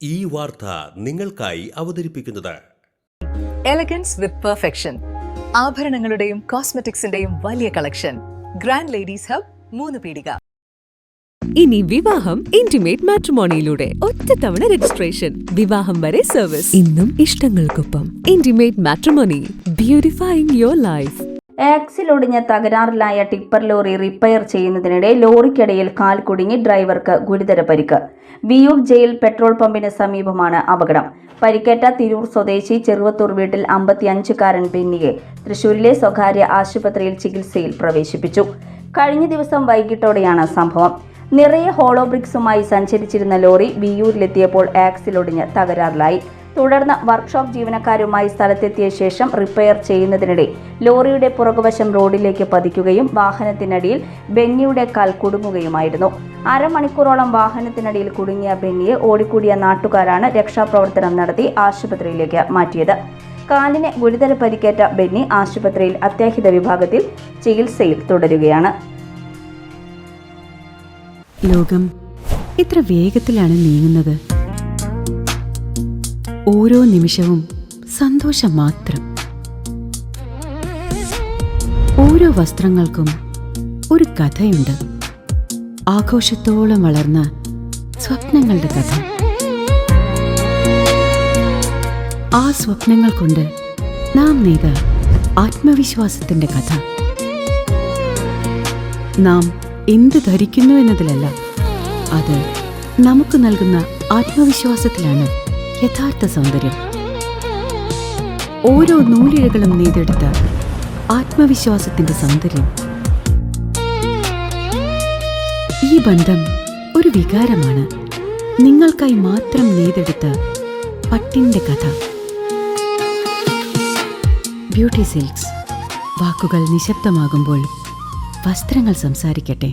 ഈ വാർത്ത നിങ്ങൾക്കായി അവതരിപ്പിക്കുന്നത് എലഗൻസ് വിത്ത് പെർഫെക്ഷൻ. ആഭരണങ്ങളുടെയും കോസ്മെറ്റിക്സിന്റെയും വലിയ കളക്ഷൻ. ഗ്രാൻഡ് ലേഡീസ് ഹബ്, 3 പീടിക. ഇനി വിവാഹം ഇന്റിമേറ്റ് മാട്രിമോണിയിലൂടെ ഒറ്റത്തവണ രജിസ്ട്രേഷൻ, വിവാഹം വരെ സർവീസ്. ഇന്നും ഇഷ്ടങ്ങൾക്കൊപ്പം intimate matrimony, beautifying your life. ആക്സിലൊടിഞ്ഞ തകരാറിലായ ടിപ്പർ ലോറി റിപ്പയർ ചെയ്യുന്നതിനിടെ ലോറിക്കിടയിൽ കാൽ കുടുങ്ങി ഡ്രൈവർക്ക് ഗുരുതര പരിക്ക്. വിയൂർ ജയിൽ പെട്രോൾ പമ്പിന് സമീപമാണ് അപകടം. പരിക്കേറ്റ തിരൂർ സ്വദേശി ചെറുവത്തൂർ വീട്ടിൽ 55-കാരൻ ബെന്നിയെ തൃശൂരിലെ സ്വകാര്യ ആശുപത്രിയിൽ ചികിത്സയിൽ പ്രവേശിപ്പിച്ചു. കഴിഞ്ഞ ദിവസം വൈകിട്ടോടെയാണ് സംഭവം. നിറയെ ഹോളോ ബ്രിക്സുമായി സഞ്ചരിച്ചിരുന്ന ലോറി വിയൂരിലെത്തിയപ്പോൾ ആക്സിലൊടിഞ്ഞ് തകരാറിലായി. തുടർന്ന് വർക്ക്ഷോപ്പ് ജീവനക്കാരുമായി സ്ഥലത്തെത്തിയ ശേഷം റിപ്പയർ ചെയ്യുന്നതിനിടെ ലോറിയുടെ പുറകുവശം റോഡിലേക്ക് പതിക്കുകയും വാഹനത്തിനടിയിൽ ബെന്നിയുടെ കാൽ കുടുങ്ങുകയുമായിരുന്നു. അരമണിക്കൂറോളം വാഹനത്തിനടിയിൽ കുടുങ്ങിയ ബെന്നിയെ ഓടിക്കൂടിയ നാട്ടുകാരാണ് രക്ഷാപ്രവർത്തനം നടത്തി ആശുപത്രിയിലേക്ക് മാറ്റിയത്. കാലിന് ഗുരുതര പരിക്കേറ്റ ബെന്നി ആശുപത്രിയിൽ അത്യാഹിത വിഭാഗത്തിൽ ചികിത്സയിൽ തുടരുകയാണ്. ലോകം ഇത്ര വേഗത്തിലാണ് നീങ്ങുന്നത്. ഓരോ നിമിഷവും സന്തോഷം മാത്രം. ഓരോ വസ്ത്രങ്ങൾക്കും ഒരു കഥയുണ്ട്. ആഘോഷത്തോളം വളർന്ന സ്വപ്നങ്ങളുടെ കഥ. ആ സ്വപ്നങ്ങൾ കൊണ്ട് നാം നെയ്ത ആത്മവിശ്വാസത്തിന്റെ കഥ. നാം എന്ത് ധരിക്കുന്നു എന്നതിലല്ല, അത് നമുക്ക് നൽകുന്ന ആത്മവിശ്വാസത്തിലാണ് യഥാർത്ഥ സൗന്ദര്യം. ഓരോ നൂലിഴകളും നെയ്തെടുത്ത ആത്മവിശ്വാസത്തിന്റെ സൗന്ദര്യം. ഈ ബന്ധം ഒരു വികാരമാണ്. നിങ്ങൾക്കായി മാത്രം നെയ്തെടുത്ത പട്ടിന്റെ കഥ. Beauty silks. വാക്കുകൾ നിശബ്ദമാകുമ്പോൾ വസ്ത്രങ്ങൾ സംസാരിക്കട്ടെ.